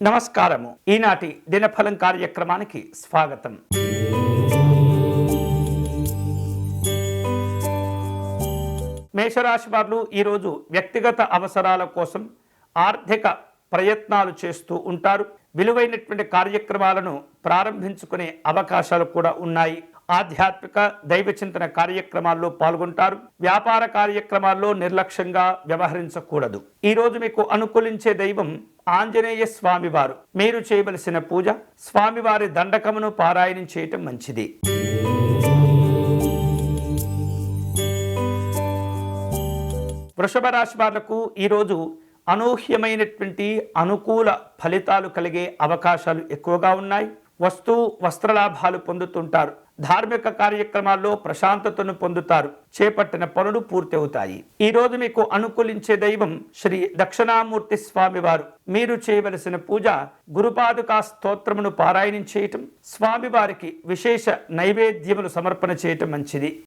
నమస్కారము. ఈనాటి దినఫలం కార్యక్రమానికి స్వాగతం. మేషరాశి వారు ఈరోజు వ్యక్తిగత అవసరాల కోసం ఆర్థిక ప్రయత్నాలు చేస్తూ ఉంటారు. విలువైనటువంటి కార్యక్రమాలను ప్రారంభించుకునే అవకాశాలు కూడా ఉన్నాయి. ఆధ్యాత్మిక దైవ చింతన కార్యక్రమాల్లో పాల్గొంటారు. వ్యాపార కార్యక్రమాల్లో నిర్లక్ష్యంగా వ్యవహరించకూడదు. ఈరోజు మీకు అనుకూలించే దైవం ఆంజనేయ స్వామివారు. మీరు చేయవలసిన పూజ స్వామివారి దండకమును పారాయణం చేయటం మంచిది. వృషభ రాశి వాళ్లకు ఈరోజు అనూహ్యమైనటువంటి అనుకూల ఫలితాలు కలిగే అవకాశాలు ఎక్కువగా ఉన్నాయి. వస్త్రలాభాలు పొందుతుంటారు. ధార్మిక కార్యక్రమాల్లో ప్రశాంతతను పొందుతారు. చేపట్టిన పనులు పూర్తి అవుతాయి. ఈ రోజు మీకు అనుకూలించే దైవం శ్రీ దక్షిణామూర్తి స్వామివారు. మీరు చేయవలసిన పూజ గురుపాదుకా స్తోత్రమును పారాయణం చేయటం, స్వామివారికి విశేష నైవేద్యములు సమర్పణ చేయటం మంచిది.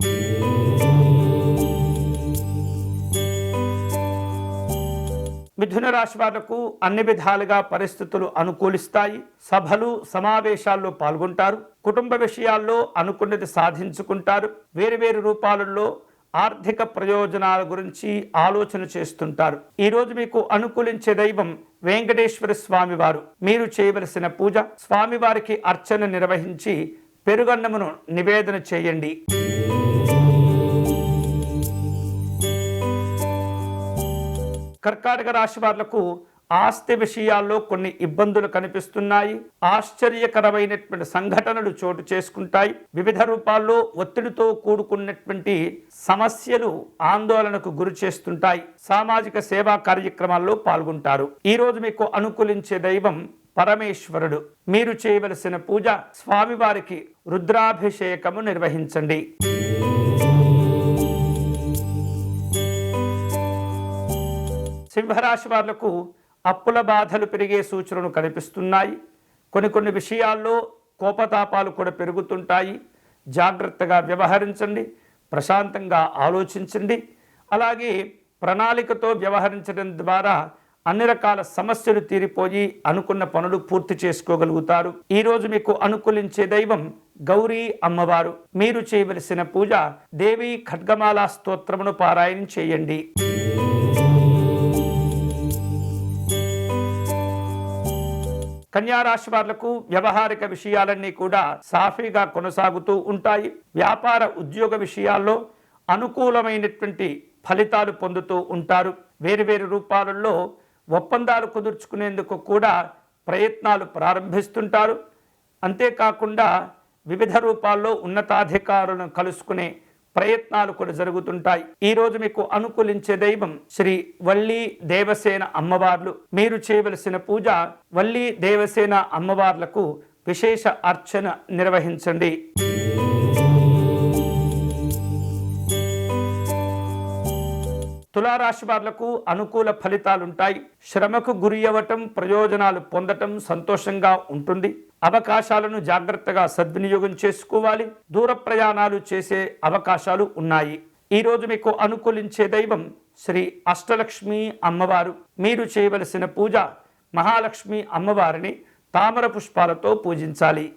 మిథున రాశి వాళ్లకు అన్ని విధాలుగా పరిస్థితులు అనుకూలిస్తాయి. సభలు సమావేశాల్లో పాల్గొంటారు. కుటుంబ విషయాల్లో అనుకున్నది సాధించుకుంటారు. వేరువేరు రూపాలలో ఆర్థిక ప్రయోజనాల గురించి ఆలోచన చేస్తుంటారు. ఈరోజు మీకు అనుకూలించే దైవం వెంకటేశ్వర స్వామివారు. మీరు చేయవలసిన పూజ స్వామివారికి అర్చన నిర్వహించి పెరుగన్నమును నివేదన చేయండి. కర్కాటక రాశి వాళ్లకు ఆస్తి విషయాల్లో కొన్ని ఇబ్బందులు కనిపిస్తున్నాయి. ఆశ్చర్యకరమైనటువంటి సంఘటనలు చోటు చేసుకుంటాయి. వివిధ రూపాల్లో ఒత్తిడితో కూడుకున్నటువంటి సమస్యలు ఆందోళనకు గురి చేస్తుంటాయి. సామాజిక సేవా కార్యక్రమాల్లో పాల్గొంటారు. ఈ రోజు మీకు అనుకూలించే దైవం పరమేశ్వరుడు. మీరు చేయవలసిన పూజ స్వామివారికి రుద్రాభిషేకము నిర్వహించండి. సింహరాశి వాళ్లకు అప్పుల బాధలు పెరిగే సూచనలు కనిపిస్తున్నాయి. కొన్ని విషయాల్లో కోపతాపాలు కూడా పెరుగుతుంటాయి. జాగ్రత్తగా వ్యవహరించండి. ప్రశాంతంగా ఆలోచించండి. అలాగే ప్రణాళికతో వ్యవహరించడం ద్వారా అన్ని రకాల సమస్యలు తీరిపోయి అనుకున్న పనులు పూర్తి చేసుకోగలుగుతారు. ఈరోజు మీకు అనుకూలించే దైవం గౌరీ అమ్మవారు. మీరు చేయవలసిన పూజ దేవి ఖడ్గమాల స్తోత్రమును పారాయణం చేయండి. కన్యారాశి వాళ్లకు వ్యవహారిక విషయాలన్నీ కూడా సాఫీగా కొనసాగుతూ ఉంటాయి. వ్యాపార ఉద్యోగ విషయాల్లో అనుకూలమైనటువంటి ఫలితాలు పొందుతూ ఉంటారు. వేరువేరు రూపాలలో ఒప్పందాలు కుదుర్చుకునేందుకు కూడా ప్రయత్నాలు ప్రారంభిస్తుంటారు. అంతేకాకుండా వివిధ రూపాల్లో ఉన్నతాధికారులను కలుసుకునే ప్రయత్నాలు కూడా జరుగుతుంటాయి. ఈ రోజు మీకు అనుకూలించే దైవం శ్రీ వల్లి దేవసేన అమ్మవార్లు. మీరు చేయవలసిన పూజ వల్లి దేవసేన అమ్మవార్లకు విశేష అర్చన నిర్వహించండి. తులారాశి వాళ్లకు అనుకూల ఫలితాలుంటాయి. శ్రమకు గురి అవ్వటం, ప్రయోజనాలు పొందటం సంతోషంగా ఉంటుంది. అవకాశాలను జాగ్రత్తగా సద్వినియోగం చేసుకోవాలి. దూర ప్రయాణాలు చేసే అవకాశాలు ఉన్నాయి. ఈరోజు మీకు అనుకూలించే దైవం శ్రీ అష్టలక్ష్మి అమ్మవారు. మీరు చేయవలసిన పూజ మహాలక్ష్మి అమ్మవారిని తామర పుష్పాలతో పూజించాలి.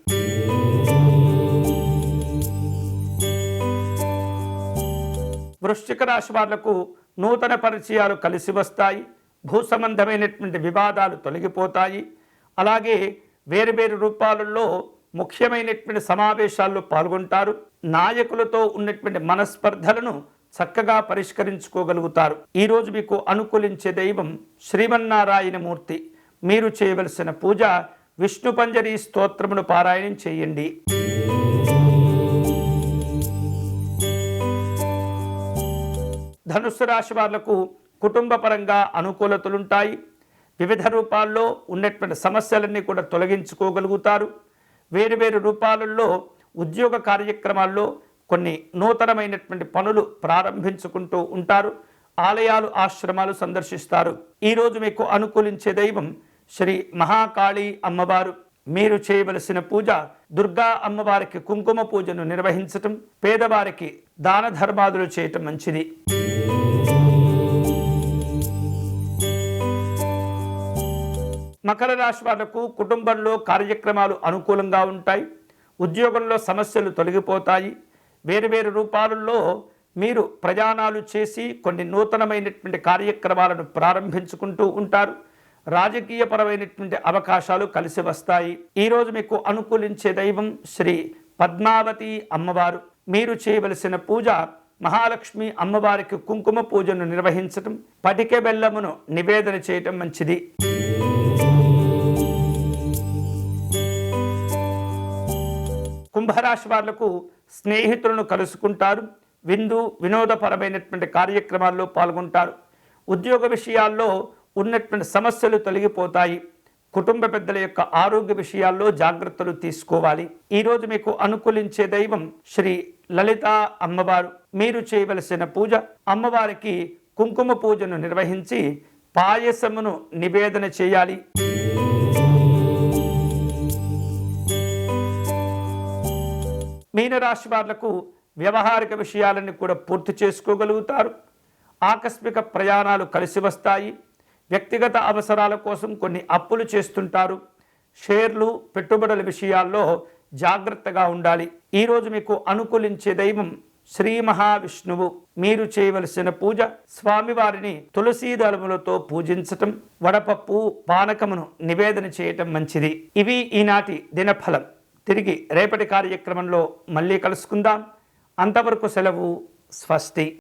వృశ్చిక రాశి వాళ్లకు నూతన పరిచయాలు కలిసి వస్తాయి. భూ సంబంధమైనటువంటి వివాదాలు తొలగిపోతాయి. అలాగే వేరువేరు రూపాలలో ముఖ్యమైనటువంటి సమావేశాల్లో పాల్గొంటారు. నాయకులతో ఉన్నటువంటి మనస్పర్ధలను చక్కగా పరిష్కరించుకోగలుగుతారు. ఈరోజు మీకు అనుకూలించే దైవం శ్రీమన్నారాయణమూర్తి. మీరు చేయవలసిన పూజ విష్ణు పంజరి స్తోత్రమును పారాయణం చేయండి. ధనుస్సు రాశి వాళ్లకు కుటుంబ పరంగా అనుకూలతలుంటాయి. వివిధ రూపాల్లో ఉన్నటువంటి సమస్యలన్నీ కూడా తొలగించుకోగలుగుతారు. వేరువేరు రూపాలలో ఉద్యోగ కార్యక్రమాల్లో కొన్ని నూతనమైనటువంటి పనులు ప్రారంభించుకుంటూ ఉంటారు. ఆలయాలు, ఆశ్రమాలు సందర్శిస్తారు. ఈరోజు మీకు అనుకూలించే దైవం శ్రీ మహాకాళీ అమ్మవారు. మీరు చేయవలసిన పూజ దుర్గా అమ్మవారికి కుంకుమ పూజను నిర్వహించటం, పేదవారికి దాన ధర్మాదులు చేయటం మంచిది. మకర రాశి వాళ్లకు కుటుంబంలో కార్యక్రమాలు అనుకూలంగా ఉంటాయి. ఉద్యోగంలో సమస్యలు తొలగిపోతాయి. వేరువేరు రూపాలలో మీరు ప్రయాణాలు చేసి కొన్ని నూతనమైనటువంటి కార్యక్రమాలను ప్రారంభించుకుంటూ ఉంటారు. రాజకీయపరమైనటువంటి అవకాశాలు కలిసి వస్తాయి. ఈరోజు మీకు అనుకూలించే దైవం శ్రీ పద్మావతి అమ్మవారు. మీరు చేయవలసిన పూజ మహాలక్ష్మి అమ్మవారికి కుంకుమ పూజను నిర్వహించటం, పటిక బెల్లమును నివేదన చేయటం మంచిది. కుంభరాశి వాళ్లకు స్నేహితులను కలుసుకుంటారు. వినోదపరమైనటువంటి కార్యక్రమాల్లో పాల్గొంటారు. ఉద్యోగ విషయాల్లో ఉన్నటువంటి సమస్యలు తొలగిపోతాయి. కుటుంబ పెద్దల యొక్క ఆరోగ్య విషయాల్లో జాగ్రత్తలు తీసుకోవాలి. ఈరోజు మీకు అనుకూలించే దైవం శ్రీ లలిత అమ్మవారు. మీరు చేయవలసిన పూజ అమ్మవారికి కుంకుమ పూజను నిర్వహించి పాయసమును నివేదన చేయాలి. మీనరాశి వాళ్లకు వ్యవహారిక విషయాలను కూడా పూర్తి చేసుకోగలుగుతారు. ఆకస్మిక ప్రయాణాలు కలిసి వస్తాయి. వ్యక్తిగత అవసరాల కోసం కొన్ని అప్పులు చేస్తుంటారు. షేర్లు పెట్టుబడుల విషయాల్లో జాగ్రత్తగా ఉండాలి. ఈరోజు మీకు అనుకూలించే దైవం శ్రీ మహావిష్ణువు. మీరు చేయవలసిన పూజ స్వామివారిని తులసీ దళములతో పూజించటం, వడపప్పు పానకమును నివేదన చేయటం మంచిది. ఇవి ఈనాటి దినఫలం. తిరిగి రేపటి కార్యక్రమంలో మళ్ళీ కలుసుకుందాం. అంతవరకు సెలవు. స్వస్తి.